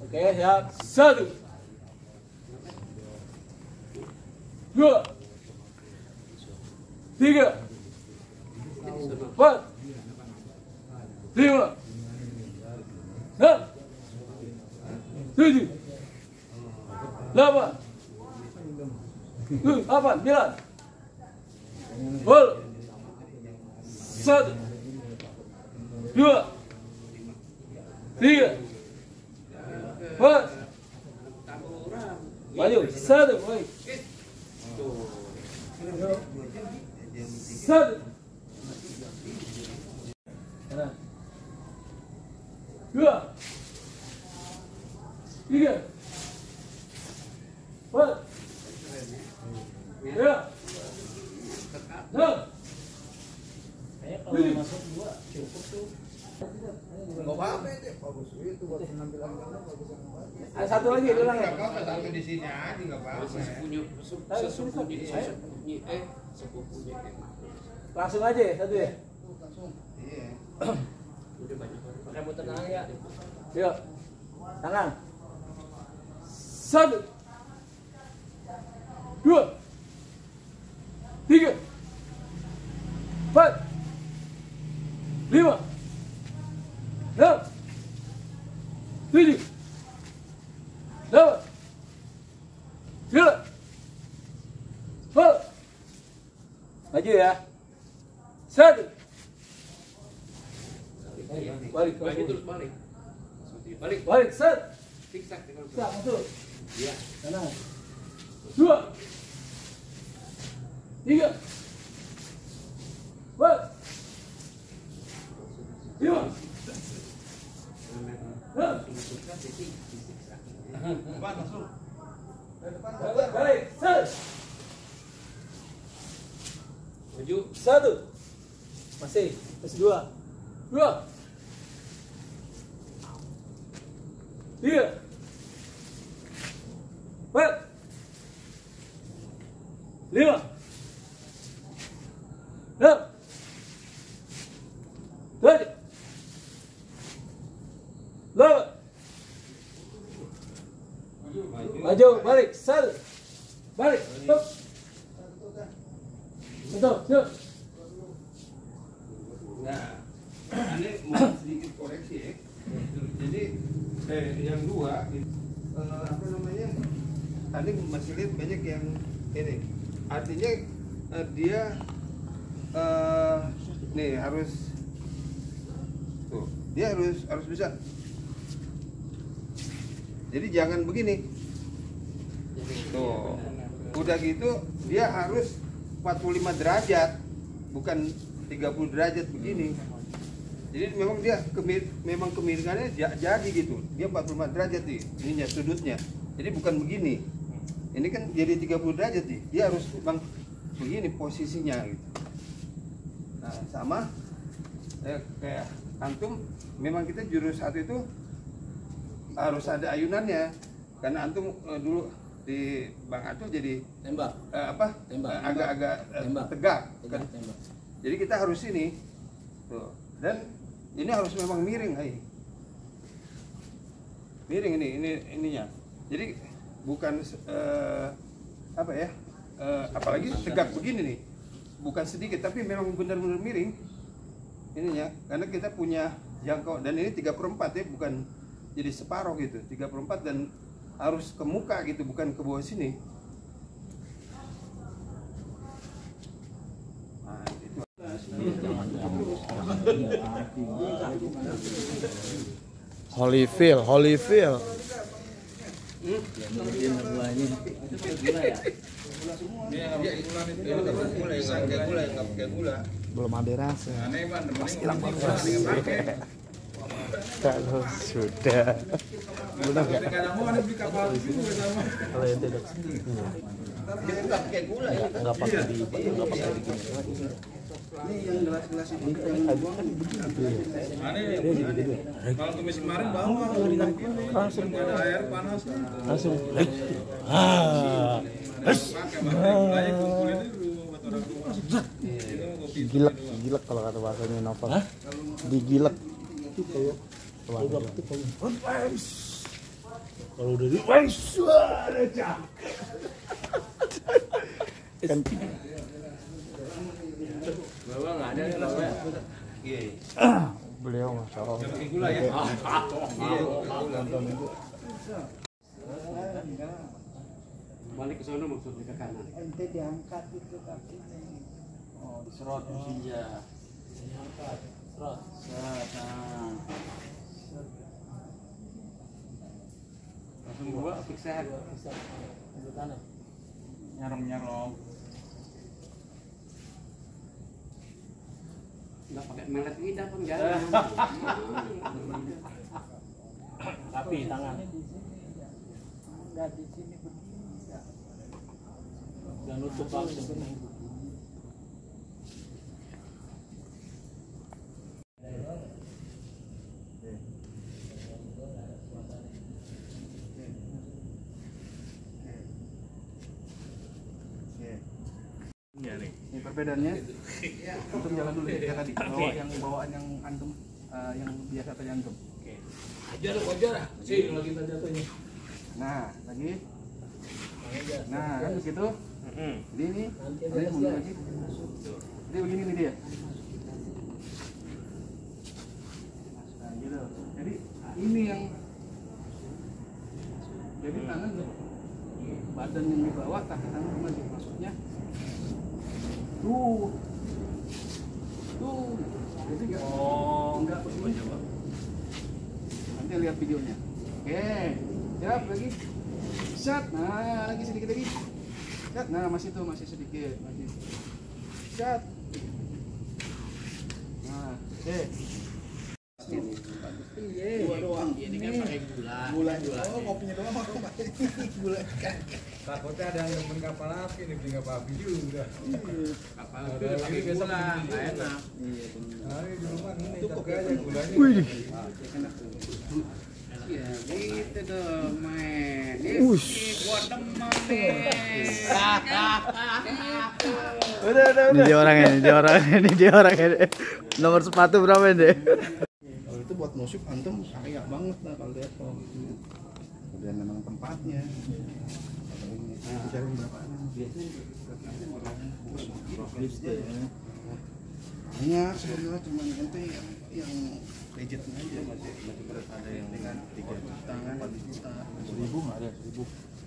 Oke, siap. 1, 2, 3, 4, 5, 6, 7, 8, 9, 10, 1, 2, 3, 4, maju, 1, baik. 1, 2, 3, 4, 5, 6, Kayak kalau masuk 2 cukup tuh. Nggak apa-apa itu, bagus itu buat penampilan kamu bagus banget. ada satu lagi ulang ya. Nggak apa-apa, satu di sini aja nggak apa-apa. Sepupunya Langsung aja ya, satu ya. Langsung. Iya. udah banyak orang. Pakai muter tangan ya. Yuk, tangan. 1, 2, 3, 4, 5, 6, 7, 8, 9, 10. Maju ya. 1. Balik, Balik terus balik. Balik. balik, set. Zigzag dengan Set, masuk. Iya. Kanan. 2, 3, 4, 5, 6, Depan langsung. balik, set. Maju. 1. Masih, masih 2, 3, 4, 5, 6, 7, 8. Maju, balik, 1. Balik, stop. Betul, yuk. Nah, ini mau sedikit koreksi ya. Jadi yang dua apa namanya? Tadi masih lihat banyak yang ini. Artinya dia nih harus tuh, dia harus bisa. Jadi jangan begini. Tuh. Udah gitu dia harus 45 derajat, bukan 30 derajat begini. Jadi memang dia memang kemiringannya jadi gitu. Dia 45 derajat nih, ininya sudutnya. Jadi bukan begini. Ini kan jadi 30 derajat nih. Dia harus memang begini posisinya gitu. Nah, sama kayak antum, memang kita jurus satu itu harus ada ayunannya. Karena antum dulu di Bang Atul jadi Tembak. agak-agak Tembak. tegak. Kan? Tembak. Jadi kita harus ini tuh, dan ini harus memang miring, miring ininya. Jadi bukan apa ya, apalagi tegak begini nih, bukan sedikit tapi memang benar-benar miring ininya, karena kita punya jangkau, dan ini 3/4 ya, bukan jadi separuh gitu, 3/4 dan harus ke muka gitu, bukan ke bawah sini. Nah, itu. Holyfield. Belum ada rasa. Pas hilang bagus. Kalau sudah belum ya. Kalau yang tidak Enggak pakai gula ya. nggak pakai di nggak pakai di gini. Ini yang gelas-gelas ini Tadi kan begitu ya. Kalau tumis kemarin bawa Langsung ada air panas langsung. Gilek kalau kata bahasanya Novel. Digilek. Kalau udah di suara cak. Kan Bawa nggak ada nih bawa. Iya. beliau masya Allah. Pakai gula ya. Balik ke sana maksudnya ke kanan. Ente diangkat itu kakinya. Oh, diserot mesinnya. Diangkat, serot. Langsung bawa fixer. Nyarong-nyarong. Nggak pakai melet lidah pun jangan. Tapi tangan. Enggak di sini begini. Dan nutup langsung. Ini perbedaannya. Antum jalan dulu ya tadi. Bawa yang bawaan yang antum yang biasa tadi antum. Oke. Wajar. Sih lagi kita jatuhnya. Nah, lagi. Nah, kan begitu. Jadi ini ada mundur lagi. Jadi begini nih dia. Nah, gitu. Jadi ini yang jadi tangan badan yang di bawah, kaki tangan masih maksudnya tuh jadi enggak begini. Nanti lihat videonya. Oke, siap lagi. Shot. Nah, lagi sedikit lagi. Shot. Nah, masih sedikit, masih. Shot. Nah, oke. Iya doang. Ini kan pakai gula. Oh, kopinya doang aku pakai gula. Takutnya ada yang nemen kapal api nih, beli kapal api juga. Apa itu pakai gula, nggak enak. Iya, benar. Nah, ini di rumah ini jaga aja gulanya. Wih. Ya gitu dong, men. Ush. Gua teman, men. Ini dia orangnya. Nomor sepatu berapa ini? Kalau itu buat musik antum kaya banget lah kalau lihat kok. Udah memang tempatnya. Nah, cari berapa? Banyak sebenarnya cuma ente yang legitnya aja masih ada yang dengan 3 juta, 4 juta, 1.000 nggak ada 1.000.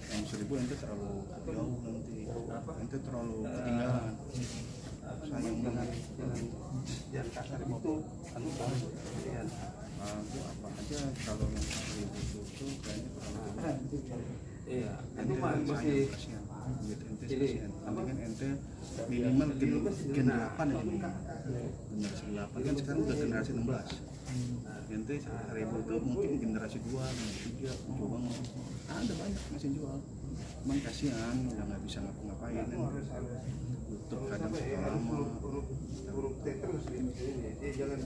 Yang 1.000 ente terlalu jauh nanti. Ente terlalu ketinggalan. Sayang banget. Jangan kasar itu. Anu harus itu apa aja kalau yang 1.000 itu kayaknya terlalu jauh. Iya. Itu masih Kan ente minimal gen 8 ya minimal. Generasi 8 kan sekarang udah generasi 16. Ente 1.000 itu mungkin generasi 2, generasi 3 coba ada banyak masih jual. Cuman kasihan udah nggak bisa ngapa-ngapain. Butuh kadang lama. Huruf T terus ini jangan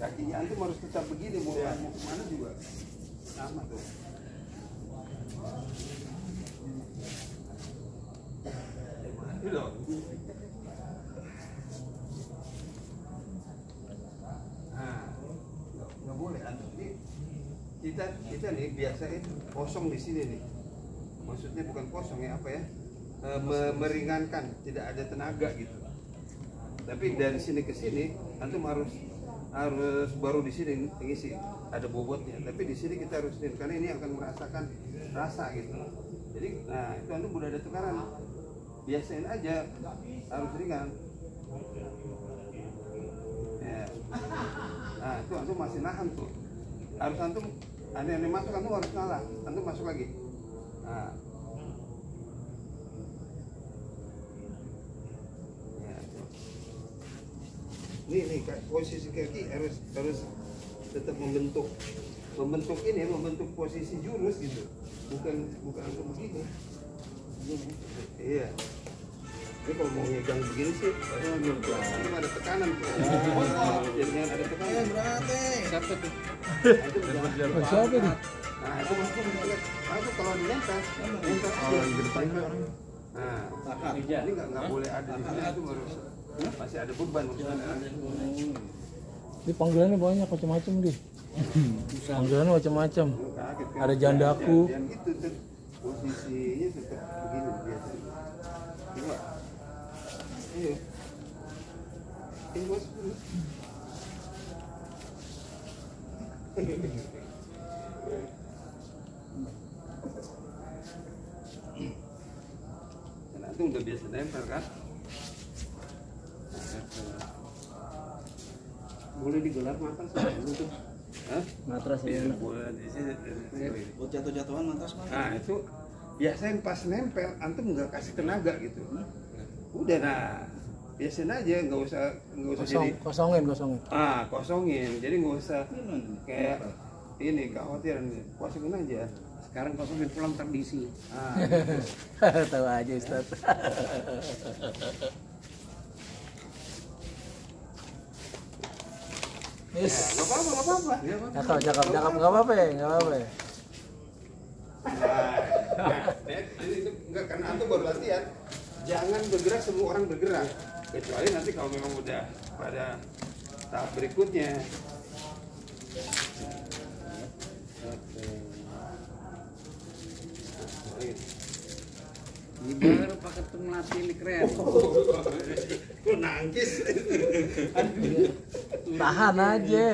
kakinya antum harus tetap begini mau kemana juga sama tuh. Ini loh. Nah, nggak boleh antum ini kita nih biasain kosong di sini nih. Maksudnya bukan kosong ya apa ya? Meringankan, tidak ada tenaga gitu. Tapi dari sini ke sini antum harus baru di sini ngisi ada bobotnya. Tapi di sini kita harus nih karena ini akan merasakan rasa gitu. Jadi nah itu antum udah ada tekanan. Biasain aja harus ringan. Ya. Nah itu antum masih nahan tuh. Harus antum ada yang masuk antum harus ngalah. Antum masuk lagi. Nah. Nih posisi kaki harus tetap membentuk ini membentuk posisi jurus gitu, bukan untuk begini. Iya. Ini kalau mau nyegang begini sih, ini ada tekanan tuh. Jadinya ada tekanan. Siapa tuh? Siapa nih? Nah itu masuk kalau dilentas aja. Nah, ini nggak boleh ada di sini, itu harus masih ada beban maksudnya. Ini panggilannya banyak macam-macam deh. Panggilannya macam-macam. Kaget kan? Ada jandaku. Dan itu tuh posisinya tetap begini biasa. Coba. Ayo. Mas. Karena itu udah biasa nempel kan? Boleh digelar makan sebelum tuh. Hah? Matras ya. Boleh di sini. Buat jatuh-jatuhan mantas mah. Nah itu biasanya pas nempel antum nggak kasih tenaga gitu. Udah nah biasain aja nggak usah jadi Kosongin. kosongin. Jadi nggak usah kayak ini kekhawatiran kosongin aja. Sekarang kosongin pulang tradisi. Tahu aja Ustaz. Yes. Nggak apa-apa. Cakep, nggak apa-apa ya. Nah, itu enggak karena antum baru latihan. Jangan bergerak semua orang bergerak. Kecuali nanti kalau memang udah pada tahap berikutnya. Ini baru pakai melatih ini keren. Kok nangkis? Tahan aja,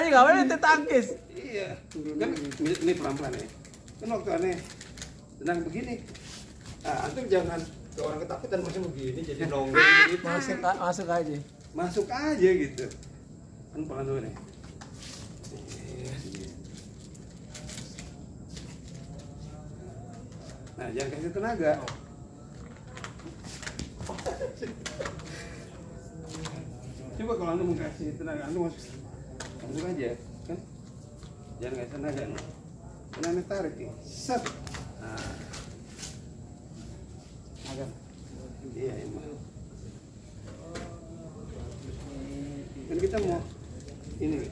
nggak boleh ditangkis. Iya. Kan ini pelan-pelan ya. Kan waktu aneh tenang begini. Nah, antum jangan ke orang ketakutan masih begini jadi nongol gitu. Masuk aja. Masuk aja gitu. Kan pelan dulu nih. Nah, jangan kasih tenaga. Coba kalau antum mau kasih tenaga, antum masuk aja, kan? Jangan kasih tenaga. Aneh tarik nih, set. Nah, agak. Iya, emang. Kan kita mau ini,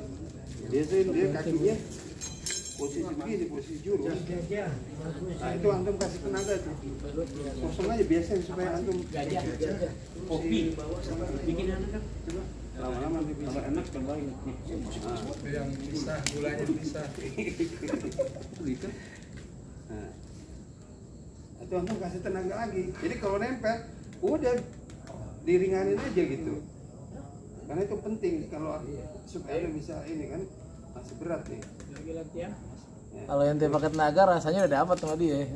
biasain dia kakinya posisi begini, posisi jurus. Nah itu antum kasih tenaga tuh. Kosong aja biasanya supaya antum Kopi. Bikin anak kan. lama-lama nanti bisa. Enak kembali. Yang bisa, gulanya bisa. Gitu. Nah, itu antum kasih tenaga lagi. Jadi kalau nempel, udah diringanin aja gitu. Karena itu penting kalau supaya lu bisa ini kan masih berat nih. Lagi latihan. Kalau ente pakai tenaga rasanya udah dapat sama dia.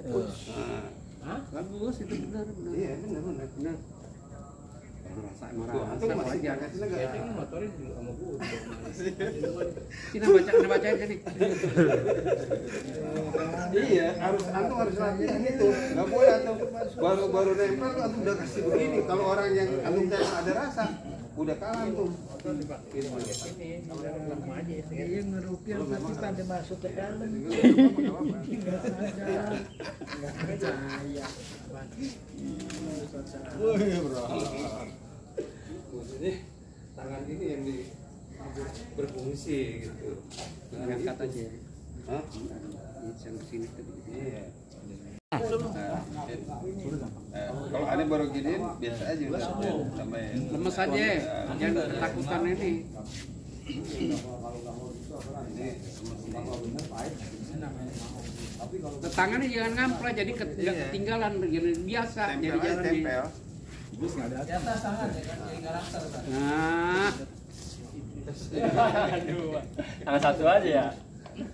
Nah, Bagus itu benar. iya benar. Merasa Tuh, antum masih jangan kasih tenaga. Saya kan motorin dulu sama gua. Sini bacain nih. Iya, antum harus latihan itu. Nggak boleh antum baru nempel tuh antum udah kasih begini. Kalau orang yang antum ada rasa, udah kalah antum. Iya ngerupiah pasti pada masuk ke dalam. Maksudnya tangan ini yang berfungsi gitu. Ngangkat aja. Hah? Yang sini tadi. Iya. Kalau aneh baru gini biasa aja udah sampai Lemes aja. Jangan ketakutan ini. Tangannya jangan ngampla jadi ketinggalan jadi biasa jadi tempel aja jalan tempel. Nah, Tangan satu aja ya.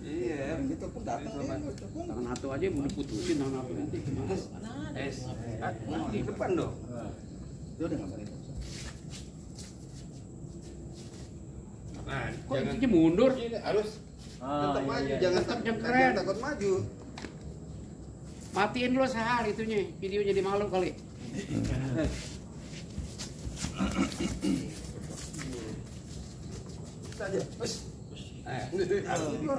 Iya. Itu pun datang tangan satu aja mau diputusin tangan satu nanti gimana? Di depan dong. dia udah ngapain. Nah, Kok intinya mundur? harus tetap maju, jangan takut maju. Matiin dulu sehari itunya, video jadi malu kali. Saja.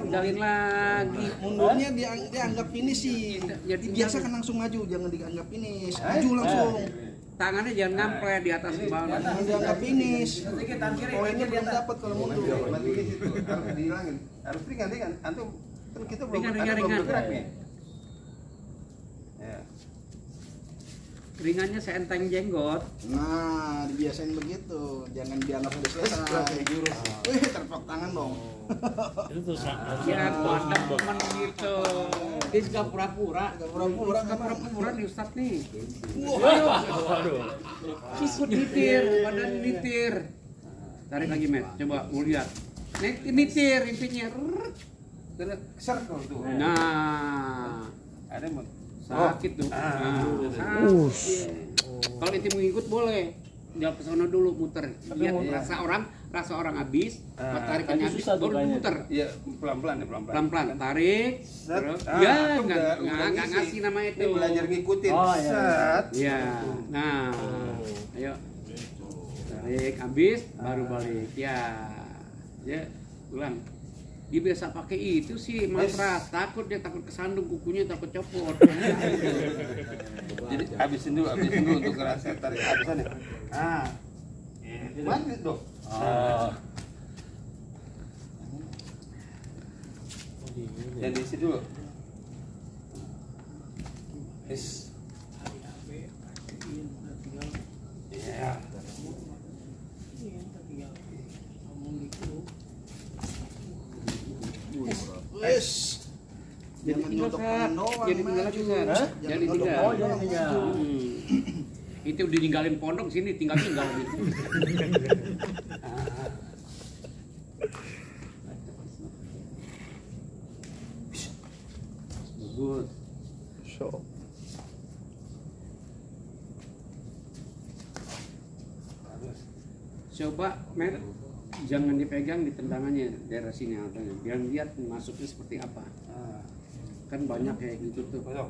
Jalin lagi. Mundurnya dianggap finish sih. Jadi Biasa kan langsung maju, jangan dianggap finish. Maju langsung. Tangannya jangan ngample di atas bawah. Jangan dianggap finish. Poinnya belum dapat kalau mundur. Berarti di situ harus dihilangin. Harus ringan. Antum kan kita belum Ringan. bergerak nih. Ya. ringannya seenteng jenggot. Nah, dibiasain begitu. Jangan dianggap udah selesai. Wih, tepuk tangan dong. Ya, ada teman gitu. Dia juga pura-pura. Pura-pura Suka pura-pura nih Ustadz nih. Waduh. Ikut nitir, badan nitir. Tarik lagi, Met. Coba mau lihat. Nitir intinya. Circle tuh. Nah, Ada mau. sakit tuh. Sakit. Kalau inti mau ikut boleh. Dia ke sono dulu muter. Lihat rasa orang habis, tarikannya habis baru muter. Iya, pelan-pelan ya, pelan-pelan. Pelan-pelan tarik. Terus ya enggak ngasih nama itu. Ini belajar ngikutin. Oh, iya. Set. Iya. Nah, ayo. Tarik habis baru balik. Ya. Ya, ulang. Dia biasa pakai itu sih mantra, takut kesandung kukunya, takut copot. Jadi habisin dulu untuk ngerasa tarik habisannya. Ah. Mantap dong. Yang diisi dulu. Yes. Iya. Wes. Jadi tinggal Sat. Jadi tinggal lagi Sat. Jadi tinggal. Oh, jangan tinggal. Itu ditinggalin pondok sini tinggal gitu. Bagus. Show. Coba, Mer, jangan dipegang di tendangannya daerah sini atanya. Biar lihat masuknya seperti apa. Kan banyak kayak gitu tuh. Kosong.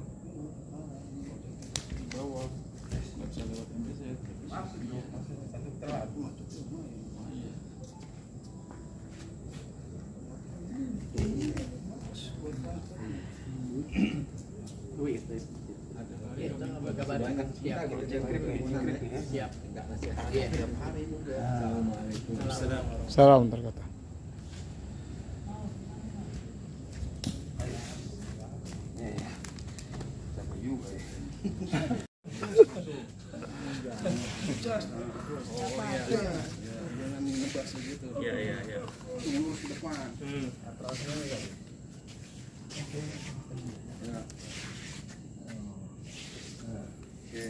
Oh iya, siap. Salam terkata. Sama juga ya. Jangan ngebas begitu. Iya. Lurus ke depan. Ya. Oke.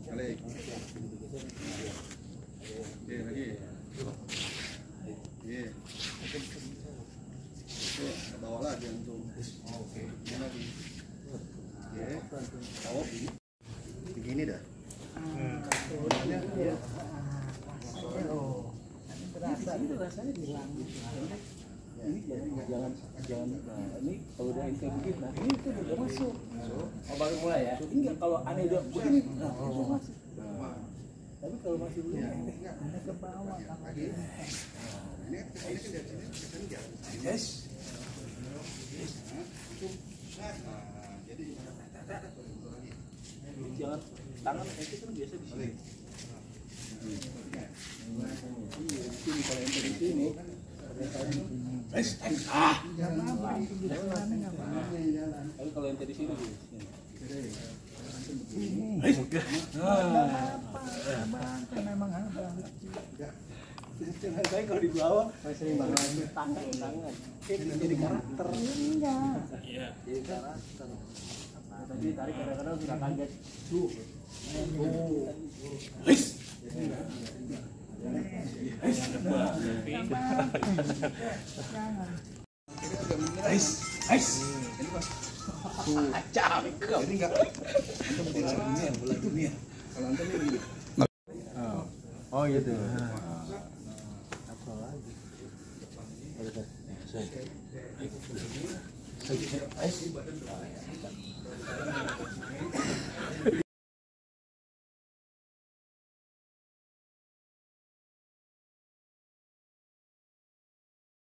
Balik. Oke, lagi. Oke. Oke, ke bawah lagi antum. Oke. Ini lagi. Oke. Bawah begini dah. Jangan ini kalau udah itu begini, nah ini tuh udah masuk. Oh, baru mulai ya. Enggak, kalau aneh udah begini, nah itu masuk. Tapi kalau masih belum, aneh ke bawah. Yes. Jangan tangan itu kan biasa di sini. Sini kalau yang dari sini. Tapi kalau yang dari sini saya kalau di bawah sering banget tangan jadi karakter. Iya. Jadi karakter. Tapi tarik kadang-kadang sudah kaget. Jadi enggak. Antum bola dunia. Kalau antum ini begini. Oh gitu. Apa lagi?